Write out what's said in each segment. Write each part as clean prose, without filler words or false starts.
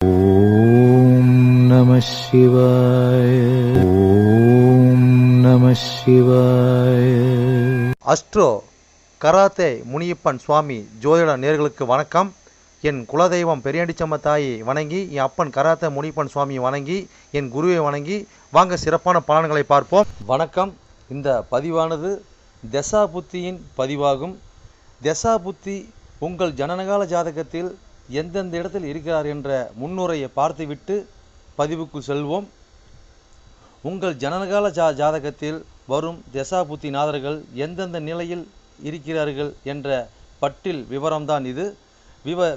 ஓம் நம சிவாய. ஓம் நம சிவாய. அஸ்ட்ரோ கராத்தே முனியப்பன் சுவாமி ஜோதிட நேயர்களுக்கு வணக்கம். என் குலதெய்வம் பெரியாண்டிச்சம்ம தாயை வணங்கி, என் அப்பன் கராத்தே முனியப்பன் சுவாமியை வணங்கி, என் குருவை வணங்கி வாங்க சிறப்பான பலன்களை பார்ப்போம். வணக்கம். இந்த பதிவானது தசா புத்தியின் பதிவாகும். தசா புத்தி உங்கள் ஜனனகால ஜாதகத்தில் எந்தெந்த இடத்தில் இருக்கிறார் என்ற முன்னுரையை பார்த்துவிட்டு பதிவுக்கு செல்வோம். உங்கள் ஜனனகால ஜாதகத்தில் வரும் தசா புத்தி நாதர்கள் எந்தெந்த நிலையில் இருக்கிறார்கள் என்ற பட்டியல் விவரம்தான் இது.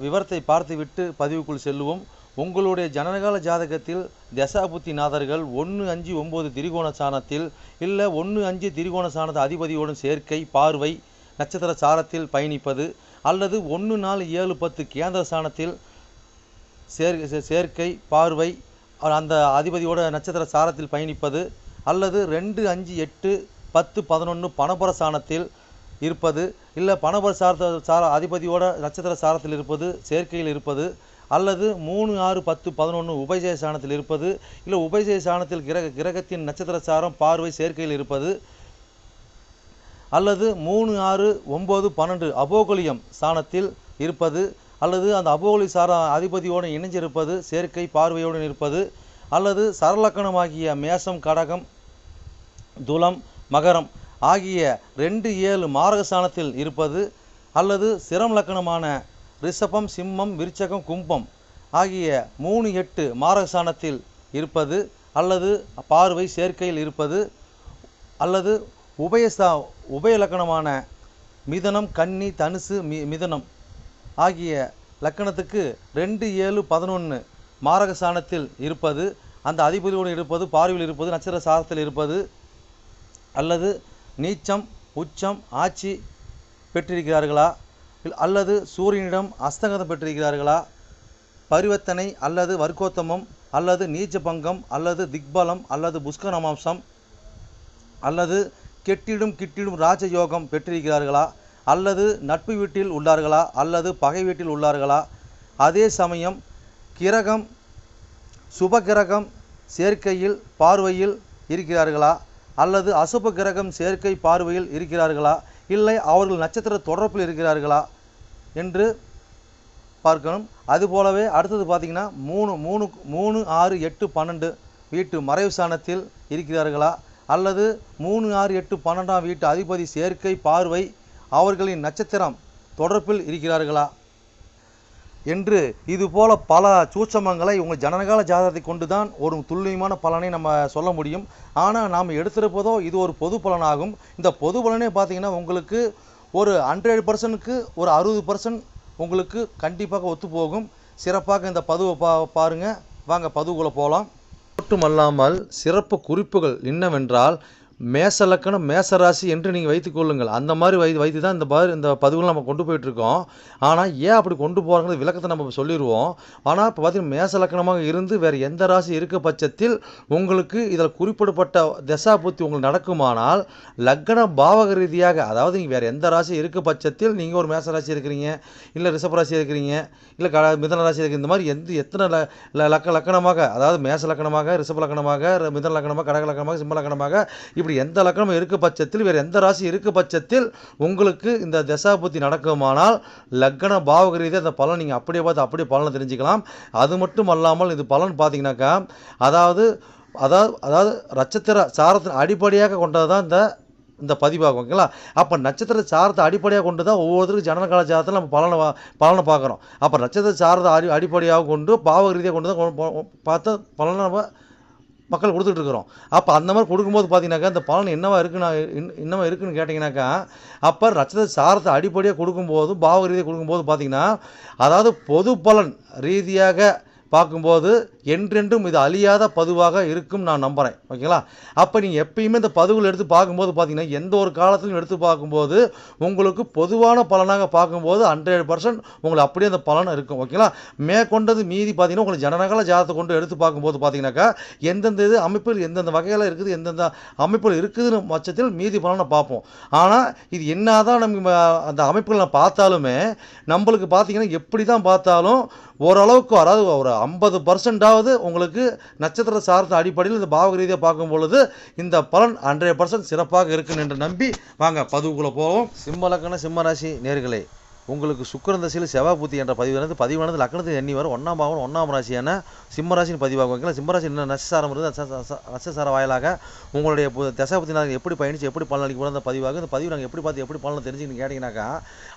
விவரத்தை பார்த்துவிட்டு பதிவுக்குள் செல்வோம். உங்களுடைய ஜனனகால ஜாதகத்தில் தசா புத்தி நாதர்கள் 1-5-9 திரிகோண சாணத்தில் இல்லை 1-5 திரிகோண சாணத அதிபதியோடும் சேர்க்கை, பார்வை, நட்சத்திர சாரத்தில் பயணிப்பது, அல்லது 1-4-7-10 கேந்திர சாணத்தில் சேர்க்கை, பார்வை, அந்த அதிபதியோட நட்சத்திர சாரத்தில் பயணிப்பது, அல்லது 2-5-8-10-11 பணபர சாணத்தில் இருப்பது, இல்லை பணபர அதிபதியோட நட்சத்திர சாரத்தில் இருப்பது, சேர்க்கையில் இருப்பது, அல்லது 3-6-10-11 உபஜய சாணத்தில் இருப்பது, இல்லை உபஜய சாணத்தில் கிரகத்தின் நட்சத்திர சாரம், பார்வை, சேர்க்கையில் இருப்பது, அல்லது 3-6-9-12 அபோகலியம் சாணத்தில் இருப்பது, அல்லது அந்த அபோகலி சார அதிபதியோடு இணைஞ்சிருப்பது, சேர்க்கை, பார்வையோடு இருப்பது, அல்லது சரலக்கணமாகிய மேசம், கடகம், துலம், மகரம் ஆகிய 2-7 மாரக சாணத்தில் இருப்பது, அல்லது சிரம் லக்கணமான ரிஷபம், சிம்மம், விருச்சகம், கும்பம் ஆகிய 3-8 மாரக சாணத்தில் இருப்பது, அல்லது பார்வை, சேர்க்கையில் இருப்பது, அல்லது உபய லக்கணமான மிதனம், கன்னி, தனுசு, மிதனம் ஆகிய லக்கணத்துக்கு 2-7-11 மாரக சாணத்தில் இருப்பது, அந்த அதிபதியோடு இருப்பது, பார்வையில் இருப்பது, நட்சத்திர சாரத்தில் இருப்பது, அல்லது நீச்சம், உச்சம், ஆட்சி பெற்றிருக்கிறார்களா, அல்லது சூரியனிடம் அஸ்தங்கதம் பெற்றிருக்கிறார்களா, பரிவர்த்தனை அல்லது வர்க்கோத்தமம், அல்லது நீச்ச பங்கம், அல்லது திக்பலம், அல்லது புஷ்கரமாம்சம், அல்லது கிட்டிடும் ராஜயோகம் பெற்றிருக்கிறார்களா, அல்லது நட்பு வீட்டில் உள்ளார்களா, அல்லது பகை வீட்டில் உள்ளார்களா, அதே சமயம் கிரகம் சுப கிரகம் சேர்க்கையில் பார்வையில் இருக்கிறார்களா, அல்லது அசுப கிரகம் சேர்க்கை பார்வையில் இருக்கிறார்களா, இல்லை அவர்கள் நட்சத்திர தொடர்பில் இருக்கிறார்களா என்று பார்க்கணும். அதுபோலவே அடுத்தது பார்த்திங்கன்னா 3-6-8-12 வீட்டு மறைவு சாணத்தில் இருக்கிறார்களா, அல்லது 3-6-8-12 வீட்டு அதிபதி சேர்க்கை, பார்வை அவர்களின் நட்சத்திரம் தொடர்பில் இருக்கிறார்களா என்று இதுபோல பல சூட்சமங்களை உங்கள் ஜனனகால ஜாதகத்தை கொண்டு தான் ஒரு துல்லியமான பலனை நம்ம சொல்ல முடியும். ஆனால் நாம் எடுத்திருப்பதோ இது ஒரு பொது பலனாகும். இந்த பொது பலனே பார்த்திங்கன்னா உங்களுக்கு ஒரு 100%க்கு ஒரு 60% உங்களுக்கு கண்டிப்பாக ஒத்துப்போகும். சிறப்பாக இந்த பதிவை பாருங்கள். வாங்க பதிவுக்குள்ளே போகலாம். மட்டுமல்லாமல் சிறப்பு குறிப்புகள் என்னவென்றால், மேச லக்கணம், மேசராசி என்று நீங்கள் வைத்துக்கொள்ளுங்கள். அந்த மாதிரி வைத்து தான் இந்த பதிவுகள் நம்ம கொண்டு போயிட்டுருக்கோம். ஆனால் ஏன் அப்படி கொண்டு போகிறாங்க விளக்கத்தை நம்ம சொல்லிடுவோம். ஆனால் இப்போ பார்த்தீங்கன்னா மேச லக்கணமாக இருந்து வேறு எந்த ராசி இருக்க பட்சத்தில் உங்களுக்கு இதில் குறிப்பிடப்பட்ட தசா புத்தி உங்களுக்கு நடக்குமானால், லக்கண பாவக ரீதியாக, அதாவது நீங்கள் வேறு எந்த ராசி இருக்க பட்சத்தில் நீங்கள் ஒரு மேச ராசி இருக்கிறீங்க, இல்லை ரிஷபராசி இருக்கிறீங்க, இல்லை மிதன ராசி இருக்கிற, இந்த மாதிரி எத்தனை லக்கணமாக, அதாவது மேச லக்கணமாக, ரிஷப லக்கணமாக, மிதன லக்கணமாக, கடக லக்கணமாக, சிம்ம லக்கணமாக, இப்படி எந்த லக்கணம் இருக்க பட்சத்தில் வேறு எந்த ராசி இருக்க பட்சத்தில் உங்களுக்கு இந்த தசா புத்தி நடக்குமானால் லக்கண பாவக ரீதியாக அந்த பலன் நீங்கள் அப்படியே பார்த்து அப்படியே பலனை தெரிஞ்சுக்கலாம். அது மட்டும் அல்லாமல் இது பலன் பார்த்தீங்கன்னாக்கா, அதாவது நட்சத்திர சாரத்தின் அடிப்படையாக கொண்டது தான் இந்த பதிவாகும். ஓகேங்களா? அப்போ நட்சத்திர சாரத்தை அடிப்படையாக கொண்டு தான் ஒவ்வொருத்தருக்கும் ஜனனகால ஜாதகத்தில் நம்ம பலனை பார்க்குறோம். அப்போ நட்சத்திர சாரத்தை அடிப்படையாக கொண்டு பாவக ரீதியாக கொண்டு தான் பார்த்து பலனை நம்ம மக்கள் கொடுத்துட்ருக்குறோம். அப்போ அந்த மாதிரி கொடுக்கும்போது பார்த்தீங்கன்னாக்கா இந்த பலன் என்னவா இருக்குன்னு கேட்டிங்கனாக்கா, அப்போ நட்சத்திர சாரத்தை அடிப்படையாக கொடுக்கும்போது பாவக ரீதியாக கொடுக்கும்போது பார்த்தீங்கன்னா, அதாவது பொது பலன் ரீதியாக பார்க்கும்போது என்றென்றும் இது அழியாத பதிவாக இருக்கும் நான் நம்புகிறேன். ஓகேங்களா? அப்போ நீங்கள் எப்பயுமே இந்த பதிவுகள் எடுத்து பார்க்கும்போது பார்த்தீங்கன்னா, எந்த ஒரு காலத்திலும் எடுத்து பார்க்கும்போது உங்களுக்கு பொதுவான பலனாக பார்க்கும்போது 100% உங்களுக்கு அப்படியே அந்த பலன் இருக்கும். ஓகேங்களா? மேற்கொண்டது மீதி பார்த்தீங்கன்னா, உங்களுக்கு ஜனனகால ஜாதகத்தை கொண்டு எடுத்து பார்க்கும்போது பார்த்தீங்கன்னாக்கா, எந்தெந்த இது அமைப்பில் எந்தெந்த வகையில் இருக்குது, எந்தெந்த அமைப்பில் இருக்குதுன்னு பட்சத்தில் மீதி பலனை பார்ப்போம். ஆனால் இது என்னதான் நம்ம அந்த அமைப்புகளை பார்த்தாலுமே நம்மளுக்கு பார்த்தீங்கன்னா, எப்படி தான் பார்த்தாலும் ஓரளவுக்கு, அதாவது ஒரு 50% உங்களுக்கு நட்சத்திர சார்ந்த அடிப்படையில் இந்த பாவக ரீதியாக பார்க்கும் பொழுது இந்த பலன் 100% சிறப்பாக இருக்குன்னு என்று நம்பி வாங்க பதிவுக்குள்ளே போவோம். சிம்ம லக்ன சிம்ம ராசி நேயர்களே, உங்களுக்கு சுக்கிரன் தசையில் செவ்வாய் புத்தி என்ற பதிவானது லக்னத்தில் எண்ணி வரும் 1ஆம் பாவம் 1ஆம் ராசியான சிம்ம ராசின்னு பதிவாகும். ஓகேங்களா? சிம்ம ராசி என்ன நட்சசாரம் இருக்குது, நட்சசார வாயிலாக உங்களுடைய தசை புத்தி நாங்கள் எப்படி பயணிச்சு எப்படி பலன் அளிக்க போகிறோம் அந்த பதிவாகும். இந்த பதிவு நாங்கள் எப்படி பார்த்து எப்படி பலன் தெரிஞ்சுன்னு கேட்டிங்கனாக்கா,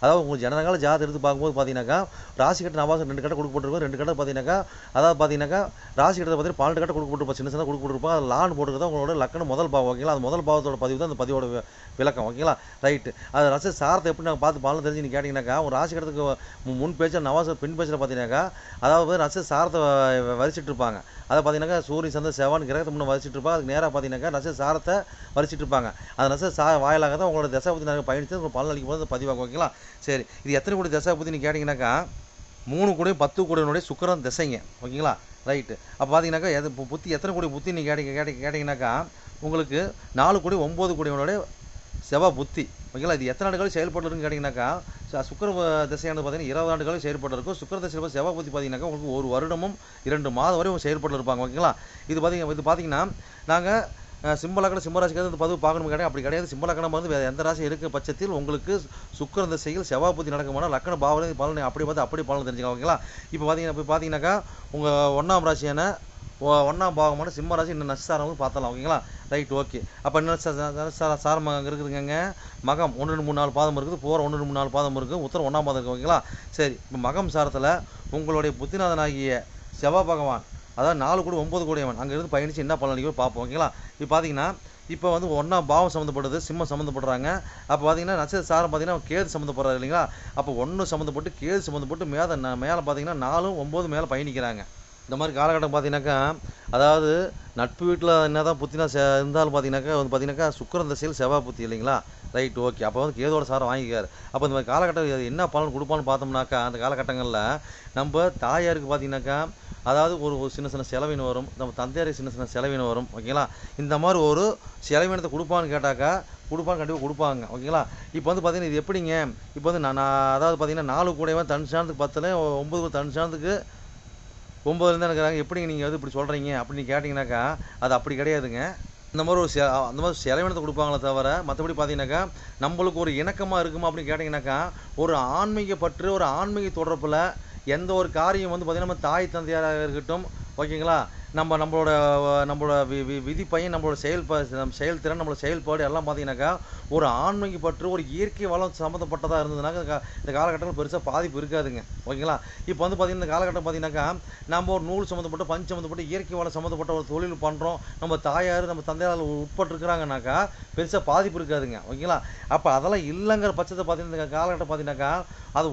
அதாவது உங்களுக்கு ஜனனகால ஜாதகம் எடுத்து பார்க்கும்போது பார்த்தீங்கன்னாக்கா, ராசி கட்ட நவாசம் 2 கட்ட கொடுக்கப்பட்டிருக்கும். 2 கட்ட பார்த்தீங்கன்னாக்கா, அதாவது பார்த்தீங்கன்னாக்கா ராசி கட்டத்தை பார்த்தீங்கன்னா 12 கட்ட கொடுக்கப்பட்டிருப்போம். சின்ன சின்ன கொடுக்கப்பட்டிருப்போம். அது லான் போட்டுருக்கா உங்களோட லக்னம் முதல் பாவம். ஓகேங்களா? அது முதல் பாவத்தோட பதிவு தான் அந்த பதிவோட விளக்கம். ஓகேங்களா? ரைட்டு. அது ரச சாரத்தை எப்படி நாங்கள் பார்த்து பலன் தெரிஞ்சுன்னு கேட்டிங்கனாக்கா, ஒரு ராசி கட்டத்துக்கு முன் பேச்சில் நவாசம் பின் பேச்சில் பார்த்தீங்கன்னாக்கா, அதாவது ரச சாரத்தை வரிச்சிட்டு இருப்பாங்க. அதை பார்த்தீங்கன்னாக்கா சூரிய சந்திர செவ்வாய் கிரகத்தை முன்னே வரிச்சிட்டு இருப்பாங்க. அதுக்கு நேராக பார்த்தீங்கன்னாக்கா ரச சாரத்தை வரிச்சிட்டு இருப்பாங்க. அந்த ரச வாயிலாக தான் உங்களோட தசை புத்தி நாங்கள் பயணித்து உங்களுக்கு பலன் அளிக்கும் போது பதிவாகும். ஓகேங்களா? சரி, இது எத்தனை கோடி தசை புத்தின்னு கேட்டிங்கனாக்கா, 3 கோடி 10 கோடியினுடைய சுக்கிரன் திசைங்க. ஓகேங்களா? ரைட்டு. அப்போ பார்த்தீங்கன்னாக்கா புத்தி எத்தனை கோடி புத்தி நீங்கள் கேட்டிங்கனாக்கா, உங்களுக்கு 4 கோடி 9 கோடியினுடைய செவ்வாய் புத்தி. ஓகேங்களா? இது எத்தனை ஆண்டுகள் செயல்பட்டு இருக்குன்னு கேட்டிங்கனாக்கா, சுக்கிர திசையானது பார்த்தீங்கன்னா 20 ஆண்டுகள் செயல்பட்டு இருக்கும். சுக்கிர திசையில் செவ்வாய் புத்தி பார்த்தீங்கன்னாக்கா உங்களுக்கு 1 வருடமும் 2 மாதம் வரை செயல்பட்டு இருப்பாங்க. ஓகேங்களா? இது பார்த்தீங்கன்னா நாங்கள் சிம்ம லக்னம் சிம்ம ராசிக்கு இந்த பதிவு பார்க்கணும் கேட்டால் அப்படி கிடையாது. சிம்ம லக்னம் வந்து வேறு எந்த ராசி இருக்க பட்சத்தில் உங்களுக்கு சுக்கிர திசையில் செவ்வாய் புத்தி நடக்கும்போது லக்ன பாவனை பலனை அப்படி பார்த்து அப்படி பலன் தெரிஞ்சுக்கலாம். ஓகேங்களா? இப்போ பார்த்தீங்கன்னாக்கா உங்கள் 1ஆம் ராசியான 1ஆம் பாவமான சிம்ம ராசி இன்னும் நட்சசாரம் வந்து பார்த்தலாம். ஓகேங்களா? ரைட். ஓகே. அப்போ என்ன சாரம் அங்கே இருக்குதுங்க, மகம் 1 2 3 4 பாதம் இருக்குது, போகிற 1 2 3 4 பாதம் இருக்குது, உத்தரம் 1ஆம் பாதம் இருக்குது. ஓகேங்களா? சரி, இப்போ மகம் சாரத்தில் உங்களுடைய புத்திநாதனாகிய செவ்வாய் பகவான், அதாவது 4 கோடி 9 கோடியவன் அங்கே இருந்து பயணித்து என்ன பலன் அளிக்கும் பார்ப்போம். ஓகேங்களா? இப்போ பார்த்தீங்கன்னா இப்போ வந்து 1ஆம் பாவம் சம்மந்தப்பட்டது சிம்மம் சம்மந்தப்படுறாங்க. அப்போ பார்த்தீங்கன்னா நட்சத்திர சாரம் பார்த்தீங்கன்னா கேது சம்மந்தப்படுறாரு இல்லைங்களா? அப்போ 1 சம்மந்தப்பட்டு கேது சம்மந்தப்பட்டு மேலே பார்த்தீங்கன்னா 4 9 மேலே பயணிக்கிறாங்க. இந்த மாதிரி காலகட்டம் பார்த்தீங்கன்னாக்கா, அதாவது நட்பு வீட்டில் என்ன தான் புத்தினா இருந்தாலும் பார்த்தீங்கன்னாக்கா சுக்கிரன் திசையில் செவ்வாய் புத்தி இல்லைங்களா? ரைட். ஓகே. அப்போ வந்து கேதோட சாரம் வாங்கிக்காரு. அப்போ இந்த மாதிரி காலகட்டம் என்ன பலன் கொடுப்பான்னு பார்த்தோம்னாக்கா, அந்த காலகட்டங்களில் நம்ம தாயாருக்கு பார்த்தீங்கன்னாக்கா, அதாவது ஒரு சின்ன சின்ன செலவினம் வரும், நம்ம தந்தையாருக்கு சின்ன சின்ன செலவினம் வரும். ஓகேங்களா? இந்த மாதிரி ஒரு செலவினத்தை கொடுப்பான்னு கேட்டாக்கா கண்டிப்பாக கொடுப்பாங்க. ஓகேங்களா? இப்போ வந்து பார்த்தீங்கன்னா இது எப்படிங்க, இப்போ வந்து நான் அதாவது பார்த்தீங்கன்னா 4 கூடவே தன் சாணத்துக்கு 10 9 தன் சாணத்துக்கு 9 இருந்தால் இருக்கிறாங்க. எப்படிங்க நீங்கள் வந்து இப்படி சொல்கிறீங்க அப்படின்னு கேட்டிங்கனாக்கா, அது அப்படி கிடையாதுங்க. இந்த மாதிரி அந்த மாதிரி செலவினத்தை கொடுப்பாங்களே தவிர மற்றபடி பார்த்தீங்கன்னாக்கா நம்மளுக்கு ஒரு இணக்கமாக இருக்குமா அப்படின்னு கேட்டிங்கனாக்கா, ஒரு ஆன்மீக பற்று ஒரு ஆன்மீக தொடர்பில் எந்த ஒரு காரியம் வந்து பார்த்திங்கன்னா நம்ம தாய் தந்தையாராக இருக்கட்டும். ஓகேங்களா? நம்மளோட விதி பையன் நம்மளோட செயல்திறன் நம்மளோட செயல்பாடு எல்லாம் பார்த்தீங்கன்னாக்கா ஒரு ஆன்மீக பற்று ஒரு இயற்கை வளம் சம்மந்தப்பட்டதாக இருந்ததுனாக்கா இந்த காலகட்டத்தில் பெருசாக பாதிப்பு இருக்காதுங்க. ஓகேங்களா? இப்போ வந்து பார்த்திங்கன்னா இந்த காலகட்டம் பார்த்தீங்கன்னாக்கா நம்ம ஒரு நூல் சம்மந்தப்பட்ட பஞ்சு சம்மந்தப்பட்ட இயற்கை வளம் சம்மந்தப்பட்ட ஒரு தொழில் பண்ணுறோம், நம்ம தாயார் நம்ம தந்தையார் உட்பட்டுருக்குறாங்கனாக்கா பெருசாக பாதிப்பு இருக்காதுங்க. ஓகேங்களா? அப்போ அதெல்லாம் இல்லைங்கிற பட்சத்தை பார்த்தீங்கன்னா இந்த காலகட்டம் பார்த்தீங்கன்னாக்கா அது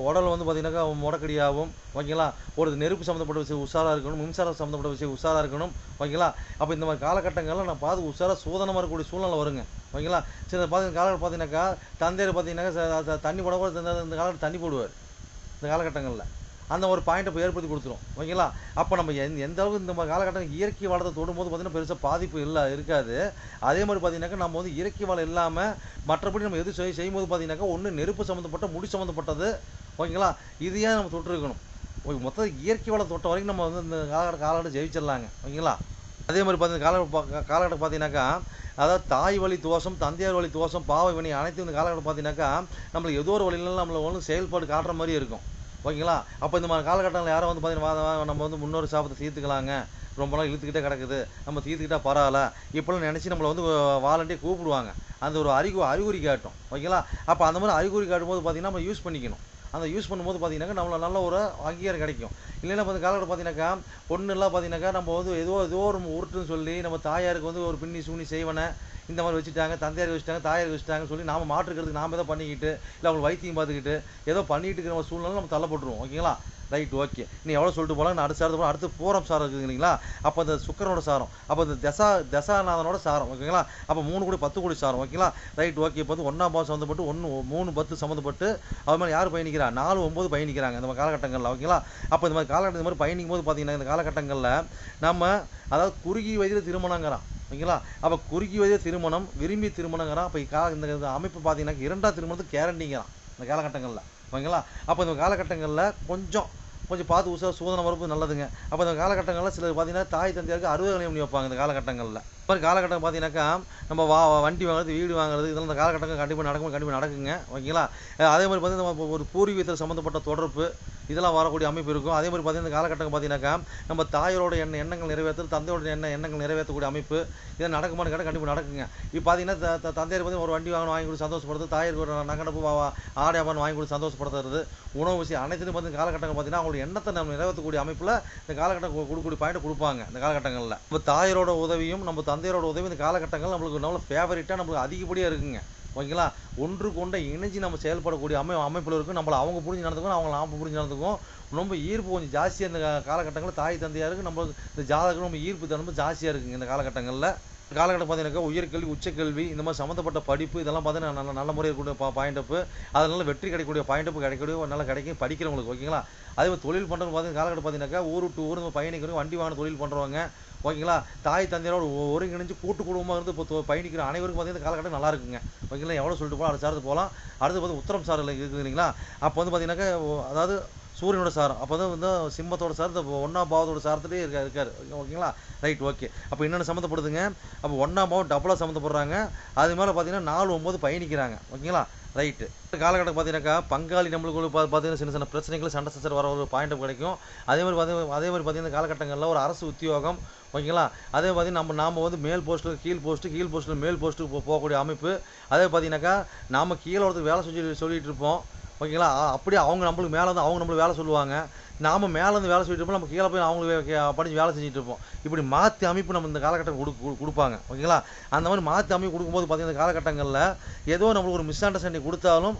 உடல் வந்து பார்த்தீங்கன்னாக்கா முடக்கடியாகும். ஓகேங்களா? ஒரு நெருப்பு சம்மந்தப்பட்ட விஷயம் உஷாராக இருக்கணும், மின்சாரம் சம்மந்தப்பட்ட விஷயம் உஷாராக இருக்கணும். ஓகேங்களா? அப்போ இந்த மாதிரி காலகட்டங்களில் நான் பார்த்து உஷாராக சோதனமாக இருக்கக்கூடிய சூழ்நிலை வருங்க. ஓகேங்களா? சரி, பார்த்தீங்கன்னா காலகட்டம் பார்த்தீங்கன்னாக்கா தந்தையர் பார்த்தீங்கன்னாக்கா தண்ணி போட கூட இந்த காலகட்டம் தண்ணி போடுவார். இந்த காலகட்டங்களில் அந்த ஒரு பாயிண்ட்டை இப்போ ஏற்படுத்தி கொடுத்துரும். ஓகேங்களா? அப்போ நம்ம எந்த அளவுக்கு இந்த மாதிரி காலகட்டம் இயற்கை வளத்தை தொடும்போது பார்த்தீங்கன்னா பெருசாக பாதிப்பு இருக்காது. அதே மாதிரி பார்த்தீங்கன்னாக்கா நம்ம வந்து இயற்கை வளம் இல்லாமல் மற்றபடி நம்ம எது செய்யும்போது பார்த்தீங்கன்னாக்கா ஒன்று நெருப்பு சம்மந்தப்பட்ட முடி சம்மந்தப்பட்டது. ஓகேங்களா? இதையே நம்ம தொட்டிருக்கணும். மொத்தம் இயற்கை வளம் தொட்ட வரைக்கும் நம்ம வந்து இந்த காலகட்டம் ஜெயிச்சிடலாங்க. ஓகேங்களா? அதே மாதிரி பார்த்தீங்கன்னா காலகட்டம் பார்த்தீங்கன்னாக்கா அதாவது தாய் வழி தோஷம் தந்தையார் வழி தோஷம் பாவ வினை அனைத்தும் இந்த காலகட்டம் பார்த்தீங்கன்னாக்கா நம்மளுக்கு ஏதோ ஒரு வழியில நம்மளை வந்து செயல்பாடு காட்டுற மாதிரி இருக்கும். ஓகேங்களா? அப்போ இந்த மாதிரி காலகட்டங்களில் யாரும் வந்து பார்த்தீங்கன்னா நம்ம வந்து முன்னோரு சாபத்தை தீர்த்துக்கலாங்க, ரொம்ப நாள் இழுத்துக்கிட்டே கிடக்குது, நம்ம தீர்த்துக்கிட்டா பரவாயில்ல இப்போலாம் நினச்சி நம்மளை வந்து வாலண்டியே கூப்பிடுவாங்க. அந்த ஒரு அறிகுறி காட்டும். ஓகேங்களா? அப்போ அந்த மாதிரி அறிகுறி காட்டும்போது பார்த்தீங்கன்னா நம்ம யூஸ் பண்ணிக்கணும். அந்த யூஸ் பண்ணும்போது பார்த்தீங்கன்னாக்கா நம்மள நல்ல ஒரு அங்கீகாரம் கிடைக்கும். இல்லைன்னா இப்போ காலகட்டம் பார்த்தீங்கன்னாக்கா பொண்ணுலாம் பார்த்தீங்கன்னாக்கா நம்ம வந்து ஏதோ ஒரு உருட்டுன்னு சொல்லி நம்ம தாயாருக்கு வந்து ஒரு பின்னி சூனி செய்வனை இந்த மாதிரி வச்சுட்டாங்க, தந்தையார் வச்சுட்டாங்க, தாயார் வச்சுட்டாங்கன்னு சொல்லி நாம மாற்றுக்கிறதுக்கு நாம ஏதோ பண்ணிக்கிட்டு, இல்லை அவங்க வைத்தியம் பார்த்துக்கிட்டு ஏதோ பண்ணிட்டு இருக்கிற சூழ்நிலை நம்ம தள்ளப்பட்டுருவோம். ஓகேங்களா? Right, okay. நீ எவ்வளோ சொல்லிட்டு போகலாம், நான் அடுத்த சாரத்தை அடுத்து பூரம் சாரம் இருக்குது இல்லைங்களா? அப்போ அந்த சுக்கரனோட சாரம், அப்போ இந்த தசாநாதனோட சாரம். ஓகேங்களா? அப்போ 3 கோடி 10 கோடி சாரம். ஓகேங்களா? Right, okay. இப்போ வந்து 1ஆம் பாவம் சம்மந்தப்பட்டு 3 10 சம்மந்தப்பட்டு அது மாதிரி யார் பயணிக்கிறா? 4 9 பயணிக்கிறாங்க இந்த மாதிரி காலகட்டங்களில். ஓகேங்களா? அப்போ இந்த மாதிரி காலகட்டம் இந்த மாதிரி பயணிக்கும் போது பார்த்தீங்கன்னா இந்த காலகட்டங்களில் நம்ம அதாவது குறுகிய வயதில் திருமணங்கிறான். ஓகேங்களா? அப்போ குறுகிய வயதில் திருமணம், விரும்பி திருமணங்கிறான். அப்போ இந்த அமைப்பு பார்த்தீங்கன்னா 2ஆம் திருமணத்துக்கு கேரண்டிங்கிறான் இந்த காலகட்டங்களில். ஓகேங்களா? அப்போ இந்த காலகட்டங்களில் கொஞ்சம் பார்த்து சூதனம் வரப்பு நல்லதுங்க. அப்போ இந்த காலகட்டங்களில் சிலர் பார்த்தீங்கன்னா தாய் தந்தையாருக்கு அறுவை கல்யாணம் பண்ணி வைப்பாங்க இந்த காலகட்டங்களில். இந்த மாதிரி காலகட்டம் பார்த்தீங்கன்னாக்கா நம்ம வண்டி வாங்குறது, வீடு வாங்குறது இதெல்லாம் இந்த காலகட்டங்கள் கண்டிப்பாக நடக்குங்க. ஓகேங்களா? அதே மாதிரி பார்த்தீங்கன்னா நம்ம ஒரு பூர்வீகத்தில் சம்மந்தப்பட்ட தொடர்பு இதெல்லாம் வரக்கூடிய அமைப்பு இருக்கும். அதே மாதிரி பார்த்தீங்கன்னா இந்த காலகட்டம் பார்த்தீங்கன்னாக்கா நம்ம தாயோட எண்ணங்கள் நிறைவேற்றது, தந்தையோட எண்ணங்கள் நிறைவேற்றக்கூடிய அமைப்பு இதெல்லாம் நடக்குமான்னு கேட்டால் கண்டிப்பாக நடக்குங்க. இப்போ பார்த்தீங்கன்னா தந்தையர் வந்து ஒரு வண்டி வாங்கி கொடுத்து சந்தோஷப்படுறது, தாயாருக்கு ஒரு நகடப்பு ஆடையாபான்னு வாங்கி கொடுத்து சந்தோஷப்படுத்துறது, உணவு விஷயம் அனைத்துலையும் பார்த்து காலகட்டங்கள் பார்த்தீங்கன்னா அவங்களோட எண்ணத்தை நம்ம நிறைவேற்றக்கூடிய அமைப்பில் இந்த காலகட்டம் கொடுக்கக்கூடிய பாயிண்ட் கொடுப்பாங்க இந்த காலகட்டங்களில். நம்ம தாயரோட உதவியும் நம்ம தந்தையரோட உதவியும் இந்த காலகட்டங்கள் நம்மளுக்கு நல்ல ஃபேவரட்டாக நம்மளுக்கு அதிகப்படியாக இருக்குங்க. ஓகேங்களா? ஒன்றுக்கு ஒன்றை இணைஞ்சு நம்ம செயல்படக்கூடிய அமைப்பில் இருக்கும். நம்மளை அவங்க புரிஞ்சு நடந்துக்கும், அவங்கள நாம் புரிஞ்சு நடந்துக்கும். ரொம்ப ஈர்ப்பு கொஞ்சம் ஜாஸ்தியாக இந்த காலகட்டங்களில் தாய் தந்தையாருக்கு நம்மளுக்கு இந்த ஜாதகம் நம்ம ஈர்ப்பு ரொம்ப ஜாஸ்தியாக இருக்குங்க இந்த காலகட்டங்களில். காலகட்டம் பார்த்தீங்கன்னாக்கா உயர்கல்வி, உச்சக்கல்வி இந்த மாதிரி சம்மந்தப்பட்ட படிப்பு இதெல்லாம் பார்த்தீங்கன்னா நல்ல முறையில் இருக்கக்கூடிய பாயிண்டப்பு, அதனால வெற்றி கிடைக்கக்கூடிய பாயிண்டப்பு நல்லா கிடைக்கும் படிக்கிறவங்களுக்கு. ஓகேங்களா? அதே மாதிரி தொழில் பண்ணுறவங்க பார்த்தீங்கன்னா காலகட்டம் பார்த்தீங்கன்னாக்கா ஊர் டு ஊர் பயணிக்கிறவங்க, வண்டி வாங்கின தொழில் பண்ணுறவங்க. ஓகேங்களா? தாய் தந்தையோட ஒருங்கிணைஞ்சு கூட்டு குடும்பமாக இருந்து இப்போ பயணிக்கிற அனைவருக்கும் பார்த்தீங்கன்னா காலகட்டம் நல்லா இருக்குங்க. ஓகேங்களா? எவ்வளோ சொல்லிட்டு போகலாம், அடுத்த சாரத்து போகலாம். அடுத்து பார்த்து உத்தரம் சாரம் இருக்குது இல்லைங்களா? அப்போ வந்து பார்த்தீங்கன்னாக்கா அதாவது சூரியனோட சாரம், அப்போ வந்து சிம்மத்தோட சாரம் இந்த 1ஆம் பாவத்தோட சாரத்துலேயே இருக்கார். ஓகேங்களா? Right, okay. அப்போ என்னென்ன சம்மந்தப்படுதுங்க? அப்போ 1ஆம் பாவம் டபுளாக சம்மந்தப்படுறாங்க. அது மேலே பார்த்தீங்கன்னா 4 9 பயணிக்கிறாங்க. ஓகேங்களா? ரைட்டு. காலகட்டம் பார்த்தீங்கன்னாக்கா பங்காளி நம்மளுக்கு பார்த்தீங்கன்னா சின்ன சின்ன பிரச்சனைகள் சண்டை சச்சரவு வர ஒரு பாயிண்ட் கிடைக்கும். அதே மாதிரி பார்த்தீங்கன்னா காலகட்டங்களில் ஒரு அரசு உத்தியோகம். ஓகேங்களா? அதே பார்த்தீங்கன்னா நாம் வந்து மேல் போஸ்ட்டு கீழ் போஸ்ட்டில் மேல் போஸ்ட்டுக்கு போகக்கூடிய அமைப்பு. அதே பார்த்தீங்கன்னாக்கா நாம் கீழே ஒருத்தர் வேலை சொல்லிட்டு இருப்போம். ஓகேங்களா? அப்படியே அவங்க நம்மளுக்கு மேலே வந்து அவங்க நம்மளுக்கு வேலை சொல்லுவாங்க. நாம் மேலே வந்து வேலை சொல்லிட்டு இருப்போம், நம்ம கீழே போய் அவங்களுக்கு படித்து வேலை செஞ்சுட்டு இருப்போம். இப்படி மாற்றி அமைப்பு நம்ம இந்த காலகட்டம் கொடுப்பாங்க. ஓகேங்களா? அந்த மாதிரி மாற்றி அமைப்பு கொடுக்கும்போது பார்த்தீங்கன்னா இந்த காலகட்டங்களில் ஏதோ நம்மளுக்கு ஒரு மிஸ் அண்டர்ஸ்டாண்டிங் கொடுத்தாலும்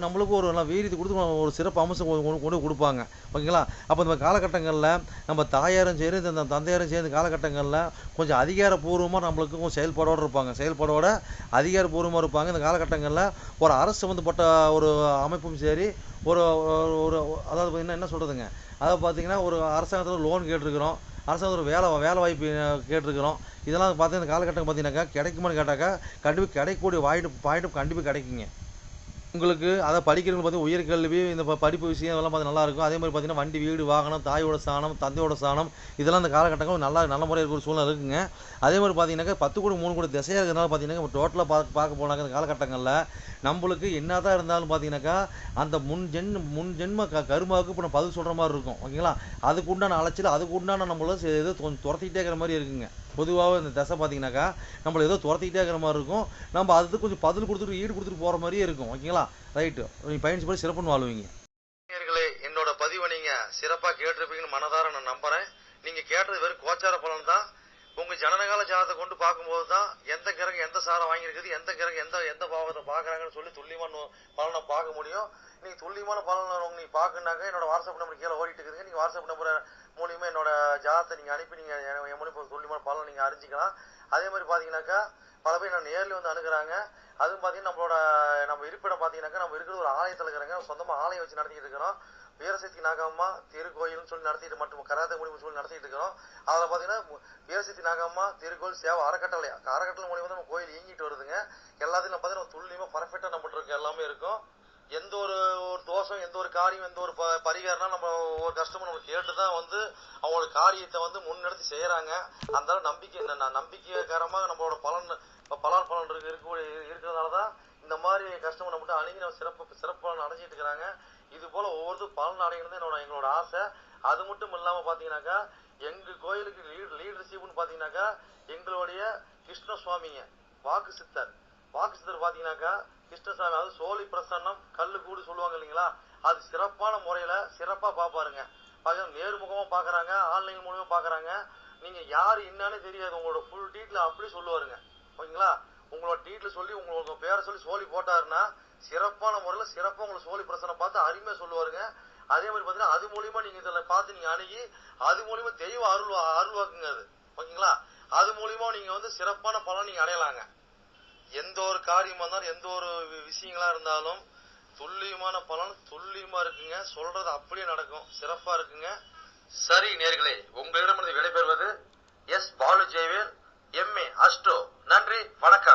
நம்மளுக்கு ஒரு நல்லா வீரியத்தை கொடுத்து ஒரு சிறப்பு அம்சம் கொண்டு கொடுப்பாங்க. ஓகேங்களா? அப்போ இந்த காலகட்டங்களில் நம்ம தாயாரும் சரி இந்த தந்தையாரும் சரி இந்த காலகட்டங்களில் கொஞ்சம் அதிகாரப்பூர்வமாக நம்மளுக்கு கொஞ்சம் செயல்பாடோட அதிகாரப்பூர்வமாக இருப்பாங்க. இந்த காலகட்டங்களில் ஒரு அரசு சம்மந்தப்பட்ட ஒரு அமைப்பும் சரி ஒரு அதாவது பார்த்தீங்கன்னா என்ன சொல்கிறதுங்க, அதாவது பார்த்தீங்கன்னா ஒரு அரசாங்கத்தில் லோன் கேட்டிருக்கிறோம், அரசாங்கத்தில் வேலை வாய்ப்பு கேட்டிருக்கிறோம். இதெல்லாம் பார்த்தீங்கன்னா இந்த காலகட்டம் பார்த்தீங்கன்னாக்கா கிடைக்குமான்னு கேட்டாக்கா கண்டிப்பாக கிடைக்கக்கூடிய பாயிண்ட் கண்டிப்பாக கிடைக்குங்க உங்களுக்கு. அதை படிக்கிறவங்க பார்த்தீங்கன்னா உயர்கல்வி இந்த படிப்பு விஷயம் இதெல்லாம் பார்த்து நல்லாயிருக்கும். அதே மாதிரி பார்த்தீங்கன்னா வண்டி, வீடு, வாகனம், தாயோட சாணம், தந்தையோட சாணம் இதெல்லாம் இந்த காலகட்டங்கள் நல்ல முறையில் இருக்கிற சூழ்நிலை இருக்குங்க. அதே மாதிரி பார்த்தீங்கன்னாக்கா 10 கோடி 3 கோடி திசையாக இருக்கிறதுனால பார்த்தீங்கன்னா டோட்டலாக பார்க்க போனாங்க இந்த காலகட்டங்களில் நம்மளுக்கு என்ன தான் இருந்தாலும் பார்த்தீங்கன்னாக்கா அந்த முன் ஜென்ம கருமாவுக்கு இப்போ நம்ம பதில் சொல்கிற மாதிரி இருக்கும். ஓகேங்களா? அதுக்கு உண்டான அலைச்சல், அதுக்கு உண்டான நம்மள ஏதோ துரத்திக்கிட்டே இருக்கிற மாதிரி இருக்குங்க. பொதுவாக இந்த திசை பார்த்தீங்கன்னாக்கா நம்மளை ஏதோ துரத்திக்கிட்டே இருக்கிற மாதிரி இருக்கும். நம்ம அதுக்கு கொஞ்சம் பதில் கொடுத்துட்டு ஈடு கொடுத்துட்டு போகிற மாதிரியே இருக்கும். ஓகேங்களா? ரைட்டு. நீங்கள் பயணிச்சு போய் சிறப்புன்னு வாழ்வீங்க. என்னோட பதிவை நீங்கள் சிறப்பாக கேட்டிருப்பீங்கன்னு மனதார நான் நம்புகிறேன். நீங்கள் கேட்டது வெறும் கோச்சார பலன் தான். உங்கள் ஜனனகால ஜாதகத்தை கொண்டு பார்க்கும்போது தான் எந்த கிரகம் எந்த சாரம் வாங்கியிருக்குது, எந்த கிரகம் எந்த பாவத்தை பார்க்குறாங்கன்னு சொல்லி துல்லியமான பலனை பார்க்க முடியும். நீங்கள் துல்லியமான பலனை நீங்கள் பார்க்கணுனாக்க என்னோட வாட்ஸ்அப் நம்பர் கீழே ஓடிட்டு இருக்குதுங்க. நீங்கள் வாட்ஸ்அப் நம்பரை மூலியமாக என்னோட ஜாதகத்தை நீங்கள் அனுப்பி நீங்கள் என் மூலியமாக துல்லியமான பலனை நீங்கள் அறிஞ்சிக்கலாம். அதே மாதிரி பார்த்தீங்கன்னாக்கா பல பேர் நான் நேரில் வந்து அணுகிறாங்க. அதுவும் பார்த்தீங்கன்னா நம்ம இருப்பிடம் பார்த்தீங்கன்னாக்கா நம்ம இருக்கிறது ஒரு ஆலயத்தில் இருக்கிறாங்க. சொந்தமாக ஆலயம் வச்சு நடத்திக்கிட்டு இருக்கிறோம். வீரசக்தி நாகம்மா திருக்கோயில்னு சொல்லி நடத்திட்டு மற்றும் கராத்தே முடிவு சொல்லி நடத்திட்டு இருக்கிறோம். அதில் பார்த்தீங்கன்னா வீரசக்தி நாகம்மா திருக்கோயில் சேவை அறக்கட்டளை மூலியமாக தான் நம்ம கோயில் இயங்கிட்டு வருதுங்க. எல்லாத்தையும் பார்த்தீங்கன்னா துல்லியமாக பர்ஃபெக்டாக நம்மகிட்ட இருக்க எல்லாமே இருக்கும். எந்த ஒரு தோஷம், எந்த ஒரு காரியம், எந்த ஒரு பரிகாரம்னா நம்ம ஒரு கஸ்டமர் நம்ம கேட்டு தான் வந்து அவங்களோட காரியத்தை வந்து முன்னெடுத்து செய்கிறாங்க. அந்த நம்பிக்கைகரமாக நம்மளோட பலன் இருக்கிறதுனால தான் இந்த மாதிரி கஸ்டமர் நம்மகிட்ட அணுகி நம்ம சிறப்பு பலன் அடைஞ்சிட்டு இருக்கிறாங்க. இது போல் ஒவ்வொரு பலன் அடைகிறது எங்களோட ஆசை. அது மட்டும் இல்லாமல் பார்த்தீங்கன்னாக்கா எங்கள் கோயிலுக்கு லீடர்ஷிப்னு பார்த்தீங்கன்னாக்கா எங்களுடைய கிருஷ்ணசுவாமிங்க வாக்கு சித்தர் பார்த்தீங்கன்னாக்கா கிருஷ்ணசாமி, அது சோழி பிரசன்னம் கல்லு கூடு சொல்லுவாங்க இல்லைங்களா, அது சிறப்பான முறையில் சிறப்பாக பார்ப்பாருங்க. நேர்முகமாக பார்க்குறாங்க, ஆன்லைன் மூலமாக பார்க்குறாங்க. நீங்கள் யார் என்னன்னு தெரியாது, உங்களோட ஃபுல் டீட்டெயில் அப்படி சொல்லுவாருங்க. ஓகேங்களா? உங்களோட டீட்டில் சொல்லி உங்க பேரை சொல்லி சோழி போட்டாருன்னா சிறப்பான முறையில் சிறப்பாக உங்களை சோழி பிரச்சனை பார்த்து அருமையாக சொல்லுவாருங்க. அதே மாதிரி பார்த்தீங்கன்னா அது மூலியமா நீங்க இதில் பார்த்து நீங்க அணுகி அது மூலியமா தெய்வ அருள்வாக்குங்க அது. ஓகேங்களா? அது மூலியமா நீங்க வந்து சிறப்பான பலன் நீங்க அடையலாங்க. எந்த ஒரு காரியமா இருந்தாலும் எந்த ஒரு விஷயங்களா இருந்தாலும் துல்லியமான பலன் துல்லியமா இருக்குங்க. சொல்றது அப்படியே நடக்கும். சிறப்பா இருக்குங்க. சரி நேயர்களே, உங்களிடமிருந்து விடைபெறுவது S. Balu Jayavel, MA astro. நன்றி, வணக்கம்.